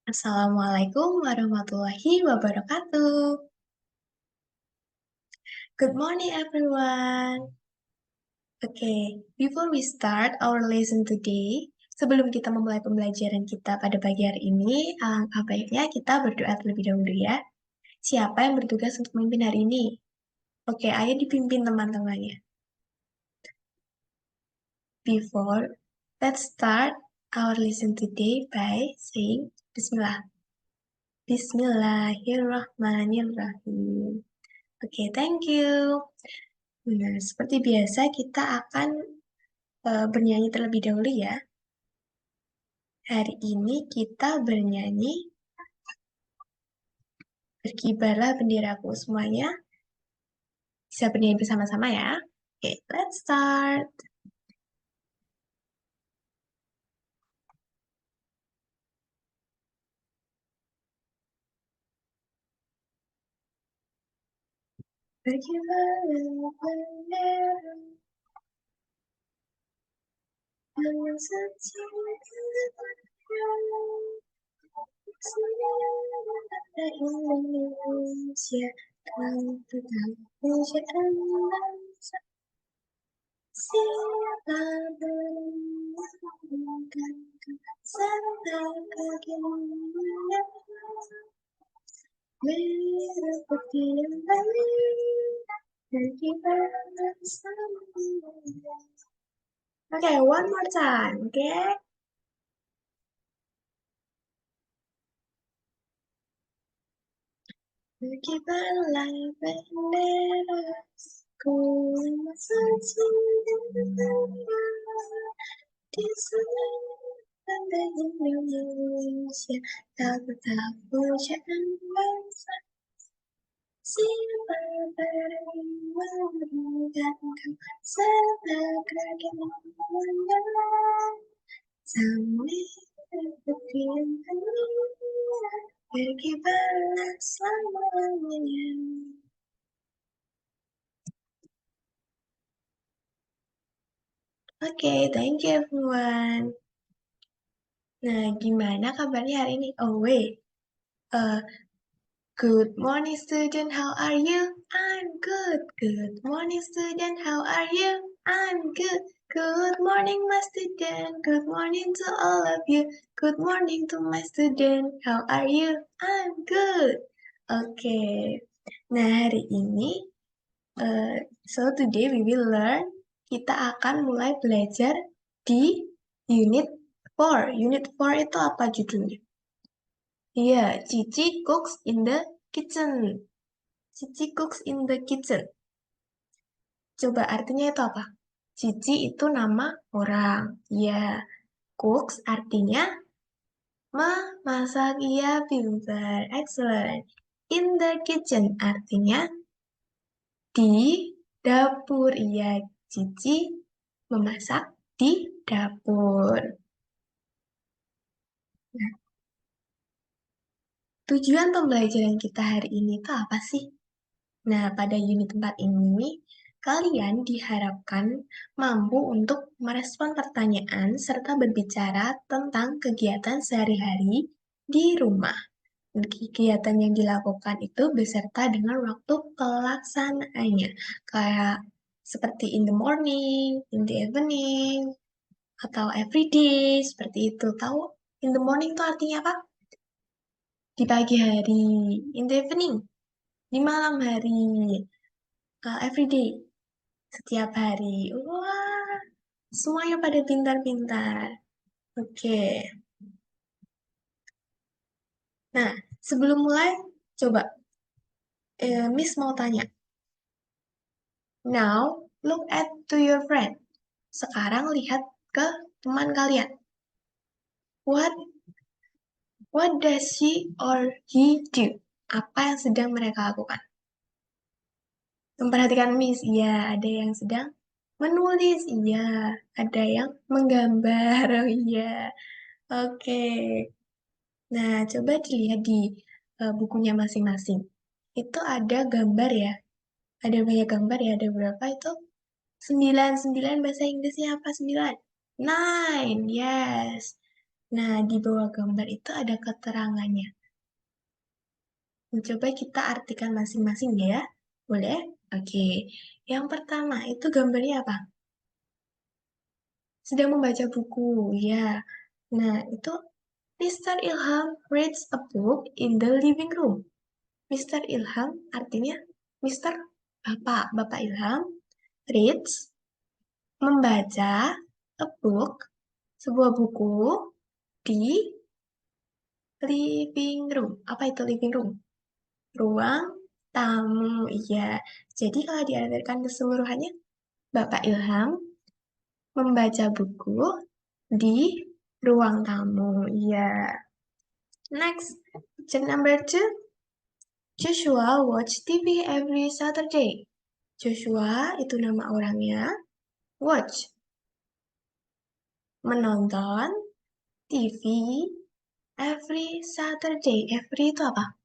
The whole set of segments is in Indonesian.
Assalamualaikum warahmatullahi wabarakatuh. Good morning, everyone. Okay, before we start our lesson today, sebelum kita memulai pembelajaran kita pada pagi hari ini, alangkah baiknya kita berdoa terlebih dahulu ya. Siapa yang bertugas untuk memimpin hari ini? Oke, ayo dipimpin teman-temannya. Before, let's start our lesson today by saying Bismillah. Bismillahirrahmanirrahim. Oke, thank you. Nah, seperti biasa kita akan bernyanyi terlebih dahulu ya. Hari ini kita bernyanyi Berkibarlah Benderaku. Semuanya bisa bernyanyi bersama-sama ya. Oke, let's start. Berkibarlah bendera dengan sejarah Indonesia dan tetap pujaan bangsa. Siapa berikan serta kegiatan merah putih yang baik dan kita bersama. Okay, one more time, okay? Berkibarlah benderaku di seluruh pantai Indonesia, tak tetap pujaan bangsa. Siapa berikan serta kegiatan sambil berkirim berkibarlah selamanya. Oke, thank you everyone. Nah, gimana kabarnya hari ini? Oh wait, good morning student, how are you? I'm good. Good morning student, how are you? I'm good. Good morning my student, good morning to all of you. Good morning to my student, how are you? I'm good. Oke, nah hari ini, so today we will learn, kita akan mulai belajar di unit 4. Unit 4 itu apa judulnya? Iya, Cici cooks in the kitchen. Cici cooks in the kitchen. Coba artinya itu apa? Cici itu nama orang. Iya, cooks artinya memasak. Iya, pintar. Excellent. In the kitchen artinya di dapur. Iya, Cici memasak di dapur. Nah, tujuan pembelajaran kita hari ini itu apa sih? Nah, pada unit 4 ini, kalian diharapkan mampu untuk merespon pertanyaan serta berbicara tentang kegiatan sehari-hari di rumah. Kegiatan yang dilakukan itu beserta dengan waktu pelaksanaannya, kayak seperti in the morning, in the evening, atau every day, seperti itu. Tahu in the morning itu artinya apa? Di pagi hari, in the evening, di malam hari, every day, setiap hari. Wah, semuanya pada pintar-pintar. Oke. Nah, sebelum mulai, coba Miss mau tanya. Now, look at to your friend. Sekarang lihat ke teman kalian. What does she or he do? Apa yang sedang mereka lakukan? Memperhatikan Miss, iya. Ada yang sedang menulis, iya. Ada yang menggambar, oh iya. Oke. Nah, coba dilihat di bukunya masing-masing. Itu ada gambar ya. Ada banyak gambar ya. Ada berapa itu? 9. 9 bahasa Inggrisnya apa 9? Nine, yes. Nah, di bawah gambar itu ada keterangannya. Coba kita artikan masing-masing ya. Boleh? Oke. Yang pertama, itu gambarnya apa? Sedang membaca buku, ya. Nah, itu Mr. Ilham reads a book in the living room. Mr. Ilham artinya Mr. Bapak Ilham reads membaca a book, sebuah buku di living room. Apa itu living room? Ruang tamu, iya. Jadi kalau diartikan keseluruhannya, Bapak Ilham membaca buku di ruang tamu, iya. Next, picture number 2. Joshua watch TV every Saturday. Joshua itu nama orangnya. Watch, menonton TV every Saturday. Every itu apa?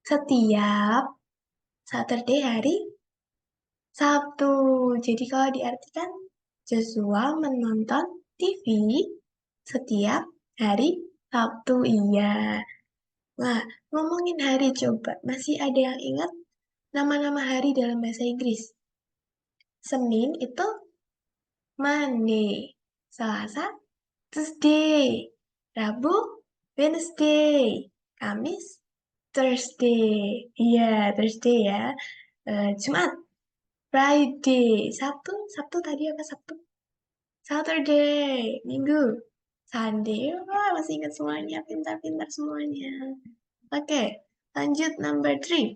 Setiap Saturday hari Sabtu. Jadi kalau diartikan, Joshua menonton TV setiap hari Sabtu. Iya. Nah, ngomongin hari coba. Masih ada yang ingat nama-nama hari dalam bahasa Inggris? Senin itu Monday. Selasa, Tuesday. Rabu, Wednesday. Kamis, Thursday. Iya, Thursday ya. Jumat, Friday. Sabtu tadi apa Sabtu? Saturday. Minggu, Sunday. Wah, masih ingat semuanya. Pintar-pintar semuanya. Oke, lanjut number 3.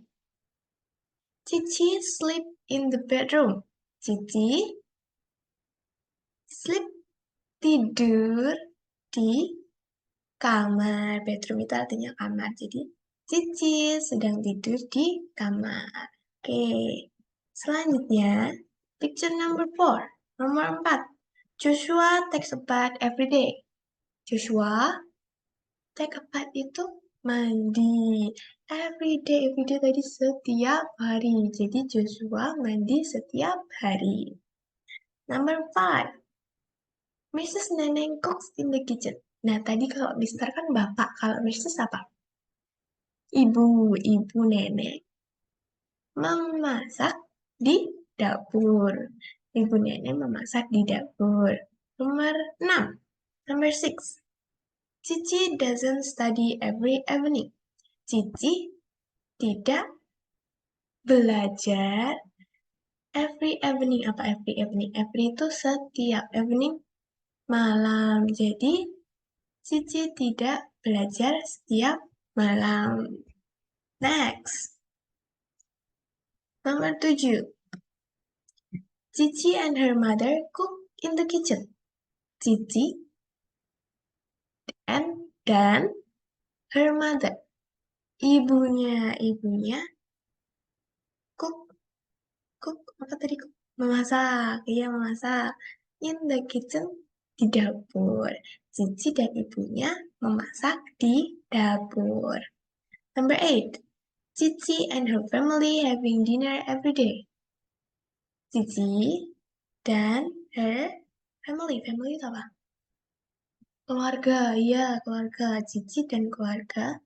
Cici sleep in the bedroom. Cici sleep tidur di kamar. Bedroom itu artinya kamar. Jadi Cici sedang tidur di kamar. Oke. Selanjutnya, picture number 4. Nomor 4. Joshua takes a bath every day. Joshua take a bath itu mandi. Every day tadi setiap hari. Jadi Joshua mandi setiap hari. Number 5. Mrs. Neneng cooks in the kitchen. Nah, tadi kalau Mister kan bapak, kalau Mrs. apa? Ibu nenek. Memasak di dapur. Ibu nenek memasak di dapur. Nomor 6. Number 6. Cici doesn't study every evening. Cici tidak belajar every evening. Apa every evening? Every itu setiap evening malam. Jadi Cici tidak belajar setiap malam. Next. Nomor 7. Cici and her mother cook in the kitchen. Cici dan her mother. Ibunya cook apa tadi? Memasak. Iya, memasak. In the kitchen, di dapur. Cici dan ibunya memasak di dapur. Number 8. Cici and her family having dinner every day. Cici dan her family. Family itu apa? Keluarga, iya keluarga. Cici dan keluarga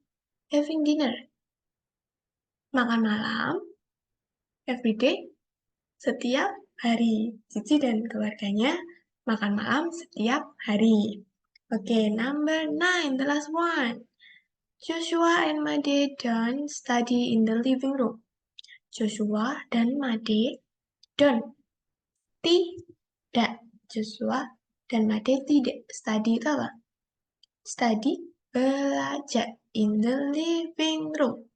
having dinner. Makan malam every day, setiap hari. Cici dan keluarganya makan malam setiap hari. Oke, number 9, the last one. Joshua and Made don't study in the living room. Joshua dan Made don't. Tidak. Joshua dan Made tidak. Study itu apa? Study, belajar. In the living room.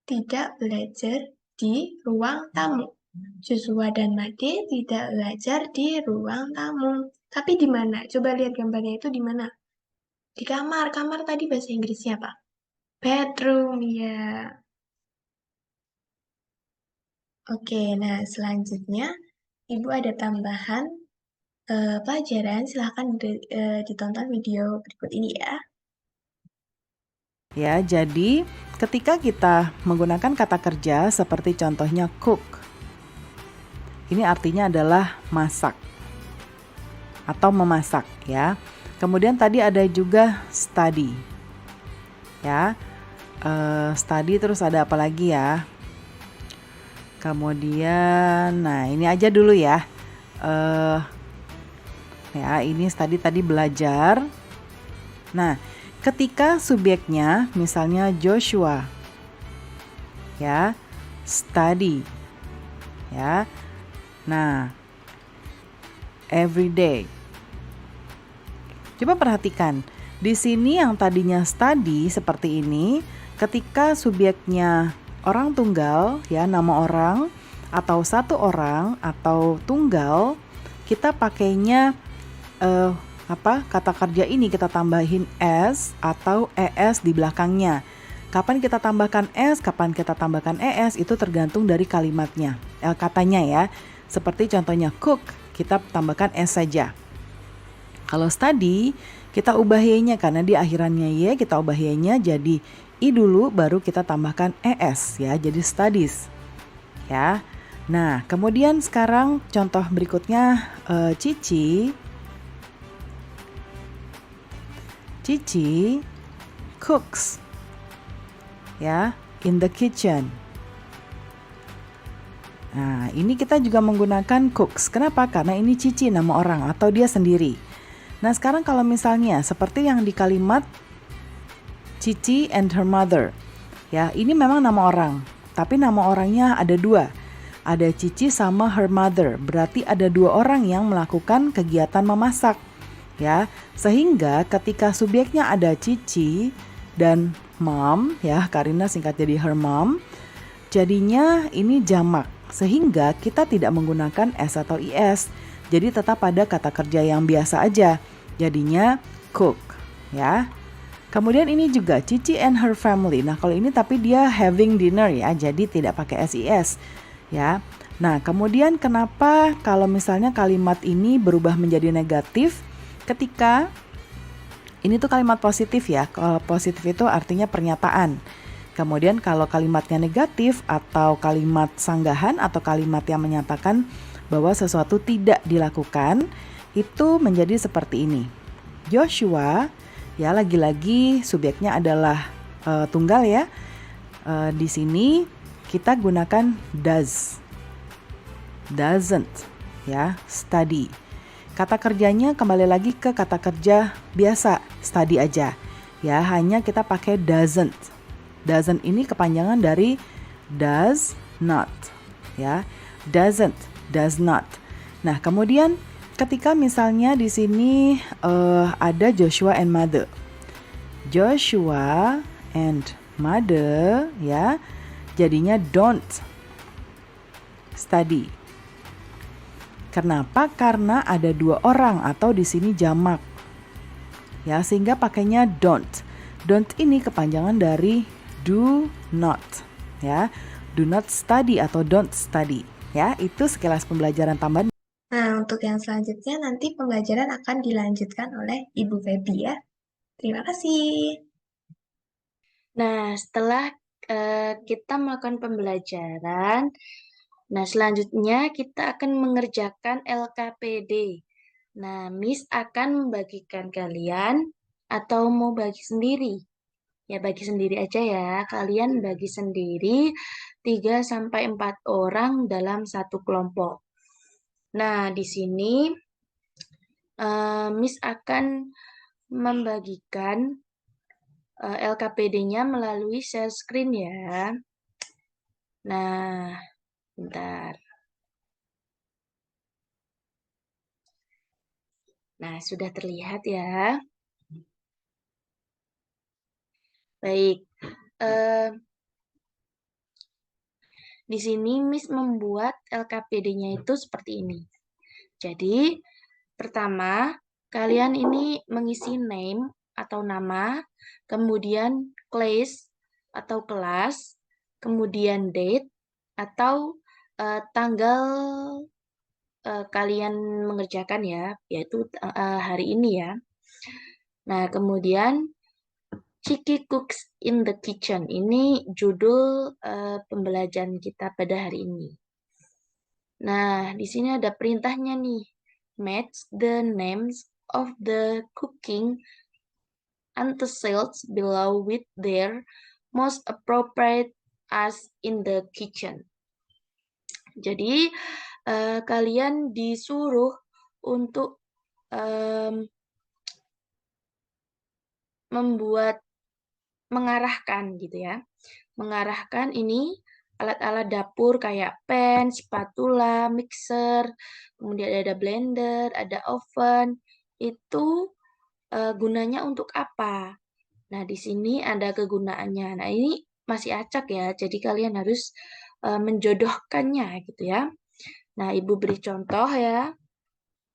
Tidak belajar di ruang tamu. Joshua dan Made tidak belajar di ruang tamu. Tapi di mana? Coba lihat gambarnya itu di mana? Di kamar. Kamar tadi bahasa Inggrisnya apa? Bedroom, ya. Oke, nah selanjutnya Ibu ada tambahan pelajaran. Silahkan ditonton video berikut ini ya. Ya, jadi ketika kita menggunakan kata kerja seperti contohnya cook, ini artinya adalah masak. atau memasak ya. Kemudian tadi ada juga study ya. Study terus ada apa lagi ya? Kemudian, nah ini aja dulu ya. Ya ini tadi belajar. Nah, ketika subjeknya misalnya Joshua, ya, study, ya. Nah, every day. Coba perhatikan, di sini yang tadinya study seperti ini, ketika subjeknya orang tunggal, ya, nama orang, atau satu orang, atau tunggal, kita pakainya kata kerja ini kita tambahin s atau es di belakangnya. Kapan kita tambahkan s, kapan kita tambahkan es itu tergantung dari kalimatnya, katanya ya. Seperti contohnya cook, kita tambahkan s saja. Kalau study, kita ubah y-nya karena di akhirannya y, kita ubah y-nya jadi i dulu baru kita tambahkan es ya, jadi studies. Ya. Nah, kemudian sekarang contoh berikutnya Cici cooks ya in the kitchen. Nah, ini kita juga menggunakan cooks. Kenapa? Karena ini Cici nama orang atau dia sendiri. Nah, sekarang kalau misalnya seperti yang di kalimat Cici and her mother. Ya, ini memang nama orang, tapi nama orangnya ada dua. Ada Cici sama her mother. Berarti ada dua orang yang melakukan kegiatan memasak. Ya, sehingga ketika subjeknya ada Cici dan mom, ya, Karina singkat jadi her mom, jadinya ini jamak, sehingga kita tidak menggunakan s atau is, jadi tetap ada kata kerja yang biasa aja, jadinya cook, ya. Kemudian ini juga Cici and her family. Nah, kalau ini tapi dia having dinner ya, jadi tidak pakai sis, ya. Nah, kemudian kenapa kalau misalnya kalimat ini berubah menjadi negatif? Ketika ini tuh kalimat positif ya, kalau positif itu artinya pernyataan. Kemudian kalau kalimatnya negatif atau kalimat sanggahan atau kalimat yang menyatakan bahwa sesuatu tidak dilakukan, itu menjadi seperti ini. Joshua, ya lagi-lagi subjeknya adalah tunggal ya. Di sini kita gunakan does, doesn't, ya, study. Kata kerjanya kembali lagi ke kata kerja biasa, study aja. Ya, hanya kita pakai doesn't. Doesn't ini kepanjangan dari does not. Ya, doesn't, does not. Nah, kemudian ketika misalnya di sini ada Joshua and mother. Joshua and mother, ya. Jadinya don't study. Kenapa? Karena ada dua orang atau di sini jamak. Ya, sehingga pakainya don't. Don't ini kepanjangan dari do not. Ya, do not study atau don't study. Ya, itu sekilas pembelajaran tambahan. Nah, untuk yang selanjutnya nanti pembelajaran akan dilanjutkan oleh Ibu Feby ya. Terima kasih. Nah, setelah kita melakukan pembelajaran, nah selanjutnya kita akan mengerjakan LKPD. Nah, Miss akan membagikan kalian atau mau bagi sendiri? Ya, bagi sendiri aja ya. Kalian bagi sendiri 3-4 orang dalam satu kelompok. Nah, di sini Miss akan membagikan LKPD-nya melalui share screen ya. Nah, bentar. Nah, sudah terlihat ya. Baik. Di sini Miss membuat LKPD-nya itu seperti ini. Jadi, pertama, kalian ini mengisi name atau nama, kemudian class atau kelas, kemudian date atau tanggal kalian mengerjakan ya, yaitu hari ini ya. Nah, kemudian Cici Cooks in the Kitchen ini judul pembelajaran kita pada hari ini. Nah, di sini ada perintahnya nih. match the names of the cooking utensils below with their most appropriate as in the kitchen. Jadi kalian disuruh untuk mengarahkan gitu ya. Mengarahkan ini alat-alat dapur kayak pan, spatula, mixer, kemudian ada blender, ada oven. Itu gunanya untuk apa? Nah, di sini ada kegunaannya. Nah, ini masih acak ya, jadi kalian harus menjodohkannya gitu ya. Nah, Ibu beri contoh ya.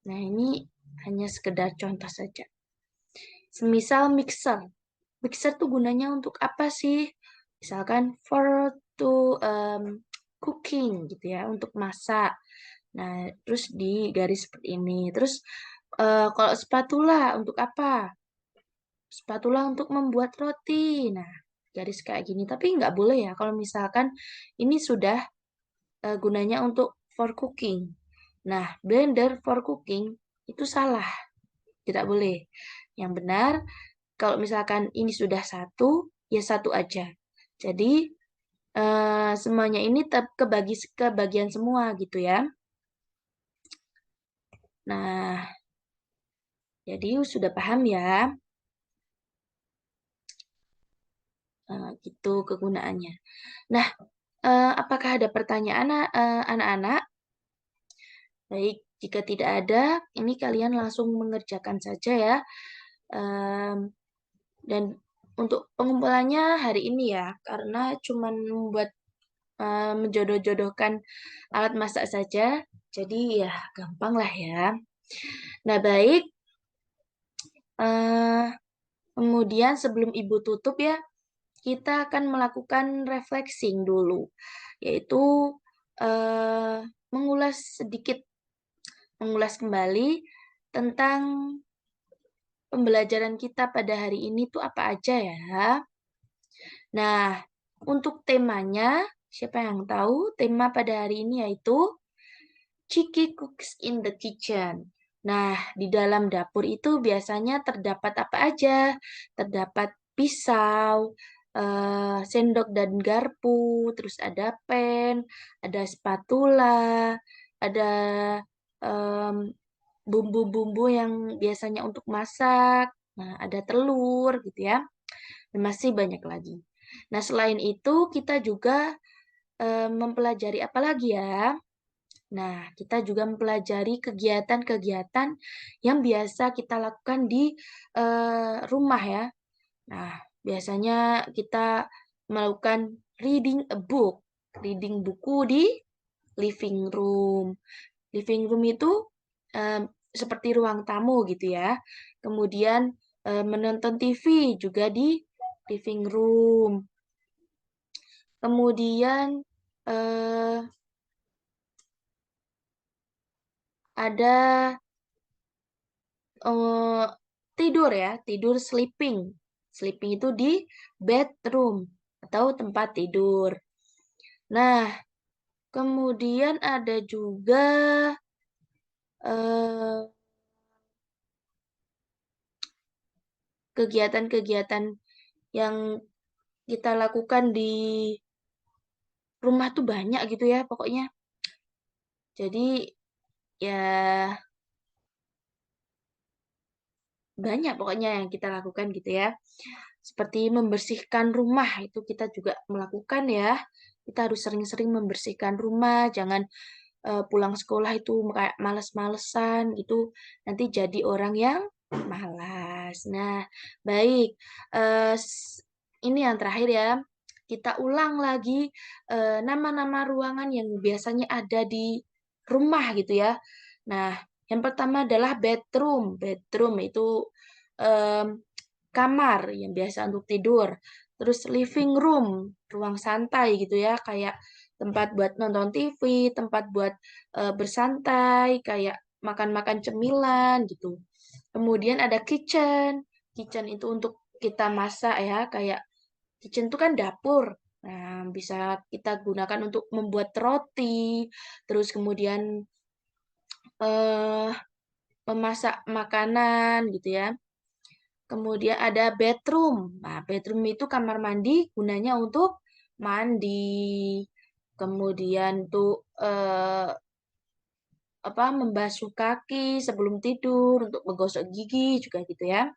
Nah, ini hanya sekedar contoh saja. Semisal mixer. Mixer tuh gunanya untuk apa sih? Misalkan to cooking gitu ya, untuk masak. Nah, terus di garis seperti ini. Terus kalau spatula untuk apa? Spatula untuk membuat roti. Nah, garis kayak gini. Tapi nggak boleh ya kalau misalkan ini sudah gunanya untuk for cooking. Nah, blender for cooking itu salah. Tidak boleh. Yang benar, kalau misalkan ini sudah satu, ya satu aja. Jadi, semuanya ini kebagi ke bagian semua gitu ya. Nah, jadi sudah paham ya. Gitu kegunaannya. Nah, apakah ada pertanyaan anak-anak? Baik, jika tidak ada, ini kalian langsung mengerjakan saja ya. Dan untuk pengumpulannya hari ini ya, karena cuman membuat menjodoh-jodohkan alat masak saja, jadi ya gampang lah ya. Nah, baik. Kemudian sebelum Ibu tutup ya, kita akan melakukan refleksing dulu, yaitu mengulas kembali tentang pembelajaran kita pada hari ini tuh apa aja ya. Nah, untuk temanya, siapa yang tahu tema pada hari ini yaitu Chiki Cooks in the Kitchen. Nah, di dalam dapur itu biasanya terdapat apa aja? Terdapat pisau, sendok dan garpu, terus ada pen, ada spatula, ada bumbu-bumbu yang biasanya untuk masak, nah ada telur gitu ya, dan masih banyak lagi. Nah, selain itu kita juga mempelajari apa lagi ya? Nah, kita juga mempelajari kegiatan-kegiatan yang biasa kita lakukan di rumah ya. Nah, biasanya kita melakukan reading a book, reading buku di living room. Living room itu seperti ruang tamu gitu ya. Kemudian menonton TV juga di living room. Kemudian ada tidur ya, tidur sleeping. Sleeping itu di bedroom atau tempat tidur. Nah, kemudian ada juga kegiatan-kegiatan yang kita lakukan di rumah tuh banyak gitu ya pokoknya. Jadi ya banyak pokoknya yang kita lakukan gitu ya. Seperti membersihkan rumah itu kita juga melakukan ya. Kita harus sering-sering membersihkan rumah, jangan pulang sekolah itu kayak males-malesan gitu. Nanti jadi orang yang malas. Nah, baik. Ini yang terakhir ya. Kita ulang lagi nama-nama ruangan yang biasanya ada di rumah gitu ya. Nah, yang pertama adalah bedroom. Bedroom itu kamar yang biasa untuk tidur. Terus living room, ruang santai gitu ya, kayak tempat buat nonton TV, tempat buat bersantai, kayak makan-makan cemilan gitu. Kemudian ada kitchen. Kitchen itu untuk kita masak ya, kayak kitchen itu kan dapur. Nah, bisa kita gunakan untuk membuat roti. Terus kemudian memasak makanan gitu ya. Kemudian ada bedroom. Nah, bedroom itu kamar mandi gunanya untuk mandi. Kemudian tuh membasuh kaki sebelum tidur, untuk menggosok gigi juga gitu ya.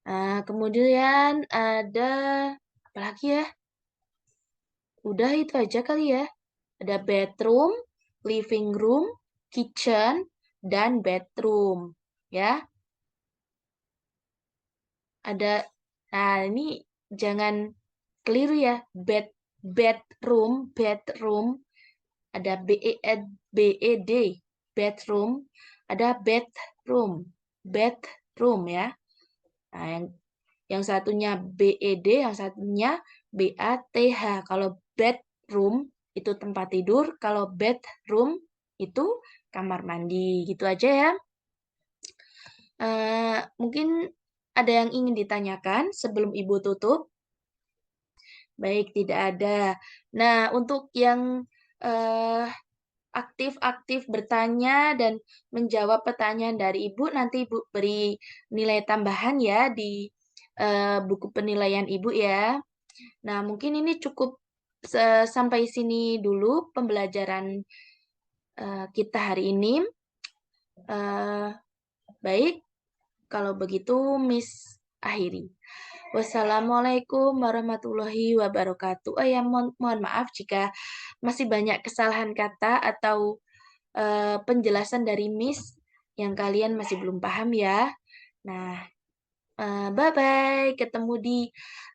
Nah, kemudian ada apa lagi ya? Udah itu aja kali ya. Ada bedroom, living room, kitchen, dan bedroom. Ya, ada. Nah, ini jangan keliru ya. Bedroom. Ada B E D, bedroom. Ada bedroom ya. Nah, yang satunya BED, yang satunya BATH. Kalau bedroom itu tempat tidur, kalau bedroom itu kamar mandi. Gitu aja ya. Mungkin ada yang ingin ditanyakan sebelum Ibu tutup? Baik, tidak ada. Nah, untuk yang eh, aktif-aktif bertanya dan menjawab pertanyaan dari Ibu, nanti Ibu beri nilai tambahan ya di buku penilaian Ibu ya. Nah, mungkin ini cukup sampai sini dulu pembelajaran kita hari ini. Baik, kalau begitu Miss akhiri. Wassalamualaikum warahmatullahi wabarakatuh. Oh ya, mohon maaf jika masih banyak kesalahan kata atau penjelasan dari Miss yang kalian masih belum paham ya. Nah, bye-bye. Ketemu di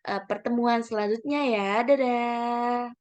pertemuan selanjutnya ya. Dadah.